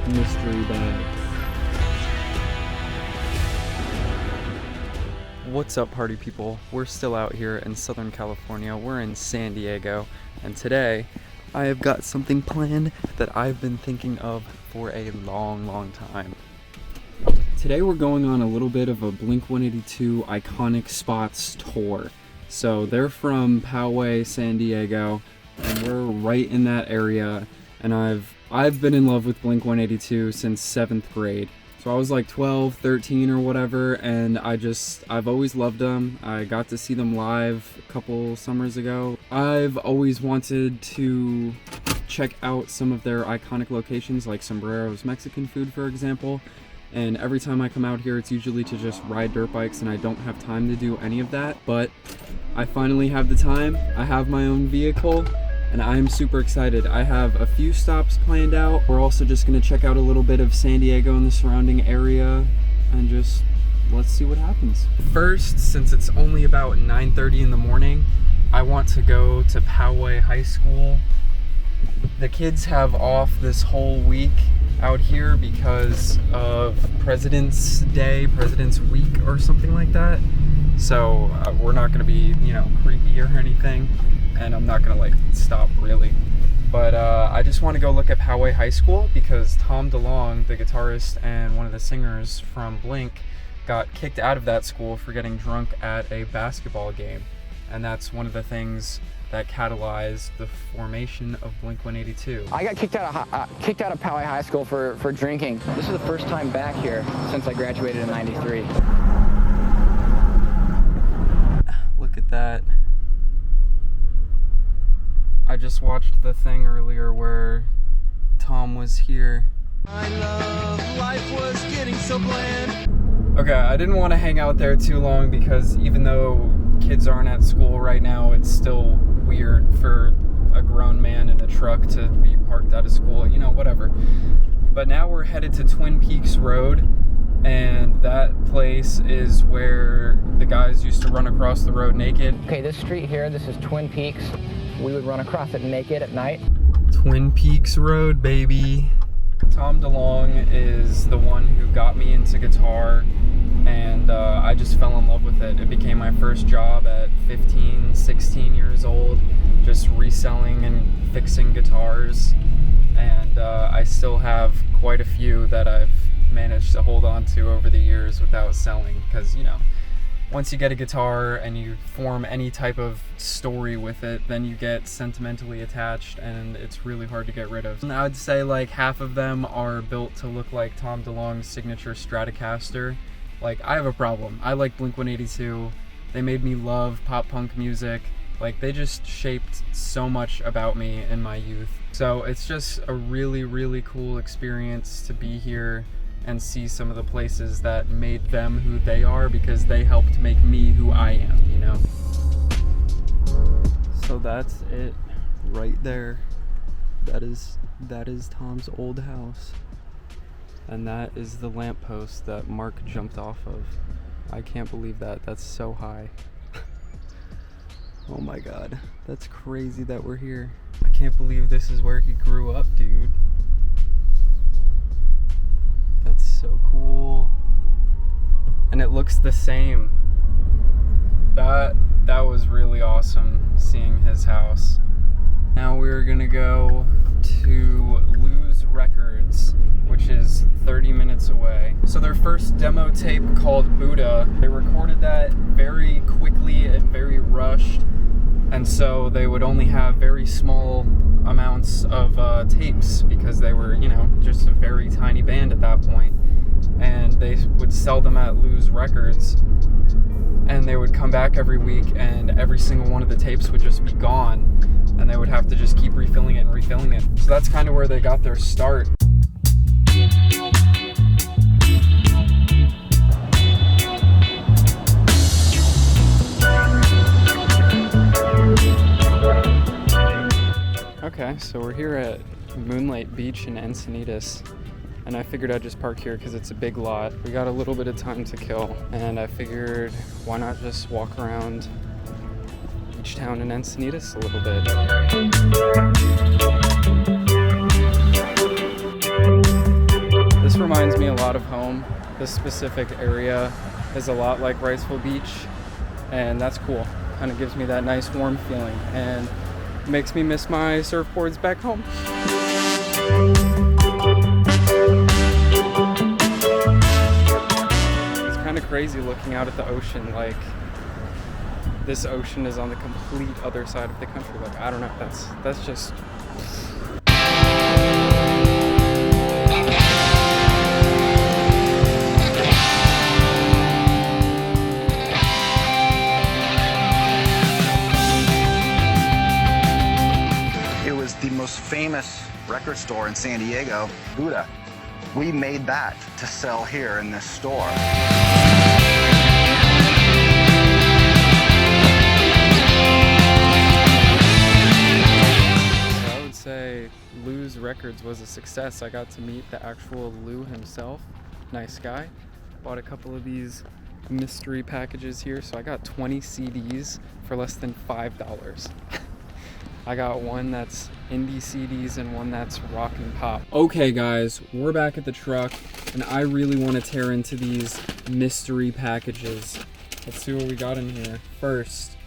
mystery bag. What's up, party people? We're still out here in Southern California. We're in San Diego, and today I have got something planned that I've been thinking of for a long time. Today we're going on a little bit of a blink-182 iconic spots tour. So they're from Poway, San Diego, and we're right in that area. And I've been in love with Blink-182 since 7th grade. So I was like 12, 13 or whatever, and I've always loved them. I got to see them live a couple summers ago. I've always wanted to check out some of their iconic locations like Sombrero's Mexican food, for example. And every time I come out here, it's usually to just ride dirt bikes, and I don't have time to do any of that. But I finally have the time. I have my own vehicle, and I'm super excited. I have a few stops planned out. We're also just gonna check out a little bit of San Diego and the surrounding area, and just let's see what happens. First, since it's only about 9:30 in the morning, I want to go to Poway High School. The kids have off this whole week out here because of President's Day, President's Week or something like that. So we're not gonna be, creepy or anything, and I'm not gonna stop really. But I just want to go look at Poway High School because Tom DeLonge, the guitarist and one of the singers from Blink, got kicked out of that school for getting drunk at a basketball game. And that's one of the things that catalyzed the formation of Blink-182. I got kicked out of Poway High School for drinking. This is the first time back here since I graduated in '93. Look at that. I just watched the thing earlier where Tom was here. My love, life was getting so bland. Okay, I didn't want to hang out there too long because even though kids aren't at school right now, it's still weird for a grown man in a truck to be parked out of school, whatever. But now we're headed to Twin Peaks Road, and that place is where the guys used to run across the road naked. Okay, this street here, this is Twin Peaks. We would run across it naked at night. Twin Peaks Road, baby. Tom DeLonge is the one who got me into guitar, and I just fell in love with it. It became my first job at 15, 16 years old, just reselling and fixing guitars. And I still have quite a few that I've managed to hold on to over the years without selling, because, once you get a guitar and you form any type of story with it, then you get sentimentally attached, and it's really hard to get rid of. And I would say half of them are built to look like Tom DeLonge's signature Stratocaster. I have a problem. I like Blink-182. They made me love pop punk music. They just shaped so much about me in my youth. So it's just a really cool experience to be here and see some of the places that made them who they are, because they helped make me who I am, So that's it right there. That is Tom's old house. And that is the lamppost that Mark jumped off of. I can't believe that. That's so high. Oh my god. That's crazy that we're here. I can't believe this is where he grew up, dude. That's so cool. And it looks the same. That was really awesome seeing his house. Now we're gonna go to Lose Records, which is 30 minutes away. So their first demo tape called Buddha, they recorded that very quickly and very rushed. And so they would only have very small amounts of tapes because they were, just a very tiny band at that point. And they would sell them at Lose Records. And they would come back every week, and every single one of the tapes would just be gone. And they would have to just keep refilling it and refilling it. So that's kind of where they got their start. Okay, so we're here at Moonlight Beach in Encinitas, and I figured I'd just park here because it's a big lot. We got a little bit of time to kill, and I figured why not just walk around beach town in Encinitas a little bit. reminds me a lot of home. This specific area is a lot like Riceville Beach, and that's cool. Kind of gives me that nice warm feeling and makes me miss my surfboards back home. It's kind of crazy looking out at the ocean, like this ocean is on the complete other side of the country. Like, I don't know, that's just... It was the most famous record store in San Diego, Buddha. We made that to sell here in this store. Say Lou's Records was a success. I got to meet the actual Lou himself. Nice guy. Bought a couple of these mystery packages here, so I got 20 CDs for less than $5. I got one that's indie CDs and one that's rock and pop. Okay guys, we're back at the truck and I really want to tear into these mystery packages. Let's see what we got in here. First,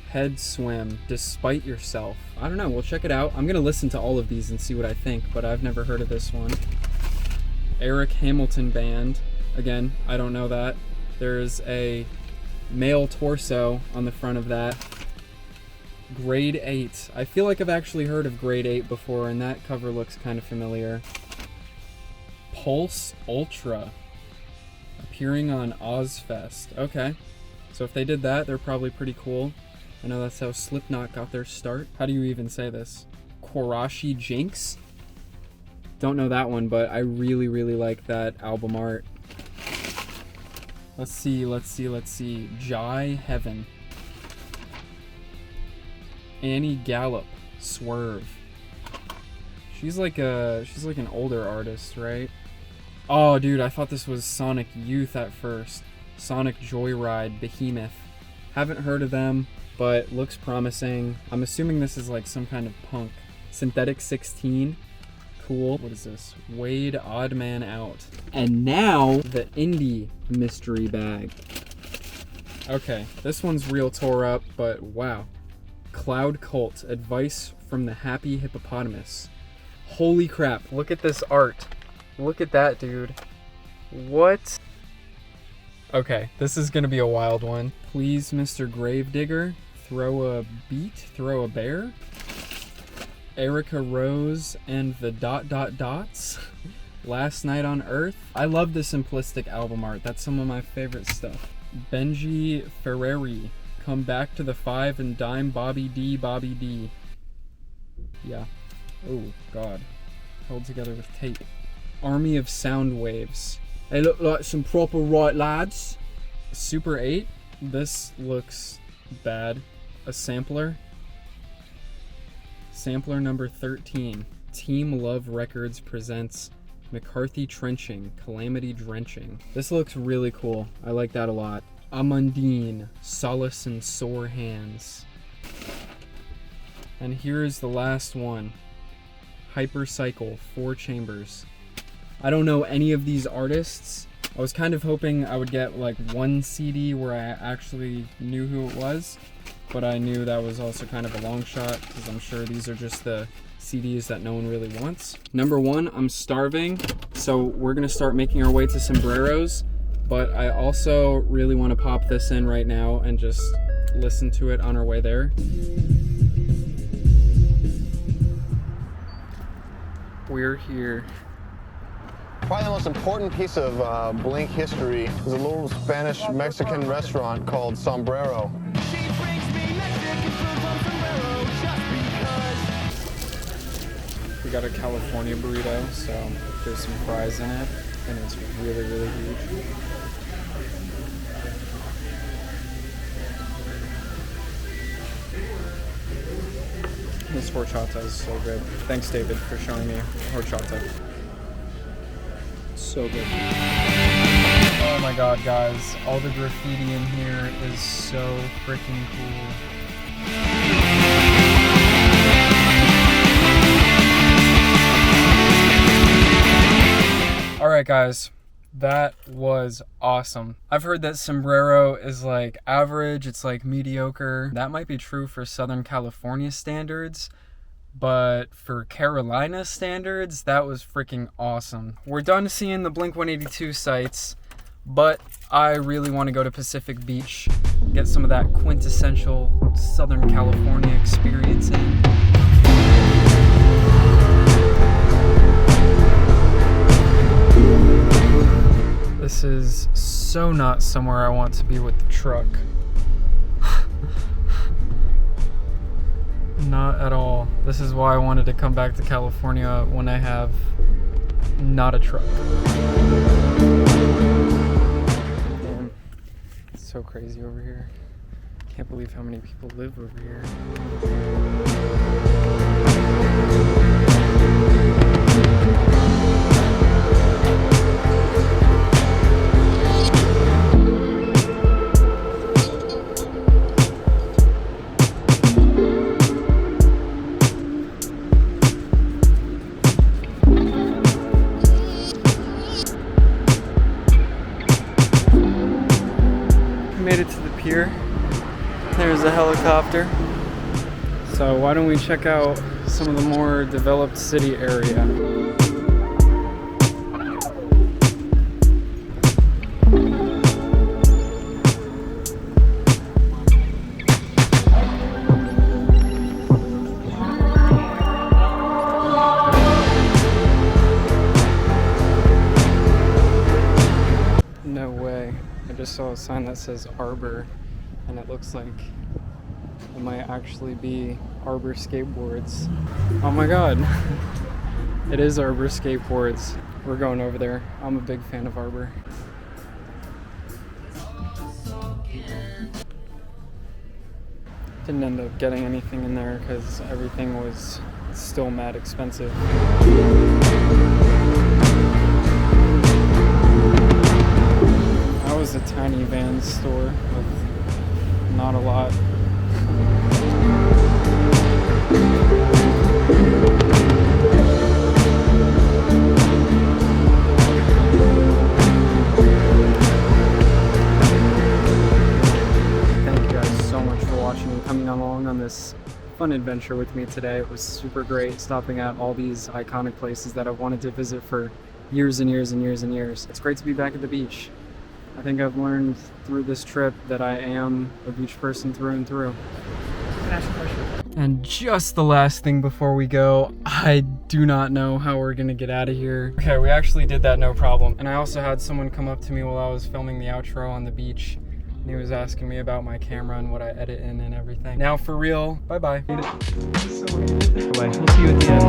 Head Swim, Despite Yourself. I don't know, we'll check it out. I'm gonna listen to all of these and see what I think, but I've never heard of this one. Eric Hamilton Band. Again, I don't know that. There's a male torso on the front of that. Grade 8. I feel like I've actually heard of Grade 8 before, and that cover looks kind of familiar. Pulse Ultra, appearing on Ozfest. Okay, so if they did that, they're probably pretty cool. I know that's how Slipknot got their start. How do you even say this? Kwarashi Jinx? Don't know that one, but I really, really like that album art. Let's see. Jai Heaven. Annie Gallup, Swerve. She's like an older artist, right? Oh, dude, I thought this was Sonic Youth at first. Sonic Joyride, Behemoth. Haven't heard of them, but looks promising. I'm assuming this is like some kind of punk. Synthetic 16. Cool. What is this? Wade Odd Man Out. And now the indie mystery bag. Okay, this one's real tore up, but wow. Cloud Cult, Advice from the Happy Hippopotamus. Holy crap, look at this art. Look at that, dude. What? Okay, this is gonna be a wild one. Please, Mr. Gravedigger, throw a beat, throw a bear. Erica Rose and the ... Last Night on Earth. I love the simplistic album art. That's some of my favorite stuff. Benji Ferreri, Come Back to the 5 and Dime Bobby D. Yeah. Oh, God. Held together with tape. Army of Sound Waves. They look like some proper right lads. Super 8. This looks bad. A sampler. Sampler number 13. Team Love Records presents McCarthy Trenching, Calamity Drenching. This looks really cool. I like that a lot. Amandine, Solace and Sore Hands. And here's the last one. Hypercycle, 4 Chambers. I don't know any of these artists. I was kind of hoping I would get like one CD where I actually knew who it was, but I knew that was also kind of a long shot because I'm sure these are just the CDs that no one really wants. Number 1, I'm starving, so we're gonna start making our way to Sombreros, but I also really want to pop this in right now and just listen to it on our way there. We're here. Probably the most important piece of Blink history is a little Spanish-Mexican restaurant called Sombrero. She brings me Mexican food from Sombrero just because. We got a California burrito, so there's some fries in it, and it's really, really huge. This horchata is so good. Thanks, David, for showing me horchata. So good. Oh my god, guys. All the graffiti in here is so freaking cool. Alright guys, That was awesome. I've heard that Sombrero is like average, it's like mediocre. That might be true for Southern California standards, but for Carolina standards, that was freaking awesome. We're done seeing the blink-182 sites, but I really want to go to Pacific Beach, get some of that quintessential Southern California experience in. This is so not somewhere I want to be with the truck. Not at all. This is why I wanted to come back to California when I have not a truck. Damn, it's so crazy over here. Can't believe how many people live over here. Made it to the pier. There's a helicopter. So why don't we check out some of the more developed city area? No way. I just saw a sign that says Arbor, and it looks like it might actually be Arbor Skateboards. Oh my god. It is Arbor Skateboards. We're going over there. I'm a big fan of Arbor. Didn't end up getting anything in there because everything was still mad expensive. That was a tiny Vans store with not a lot. Thank you guys so much for watching and coming along on this fun adventure with me today. It was super great stopping at all these iconic places that I've wanted to visit for years and years and years and years. It's great to be back at the beach. I think I've learned through this trip that I am a beach person through and through. Can I ask you a question? And just the last thing before we go, I do not know how we're gonna get out of here. Okay, we actually did that no problem. And I also had someone come up to me while I was filming the outro on the beach. And he was asking me about my camera and what I edit in and everything. Now for real, bye-bye. Bye-bye, we'll see you at the end.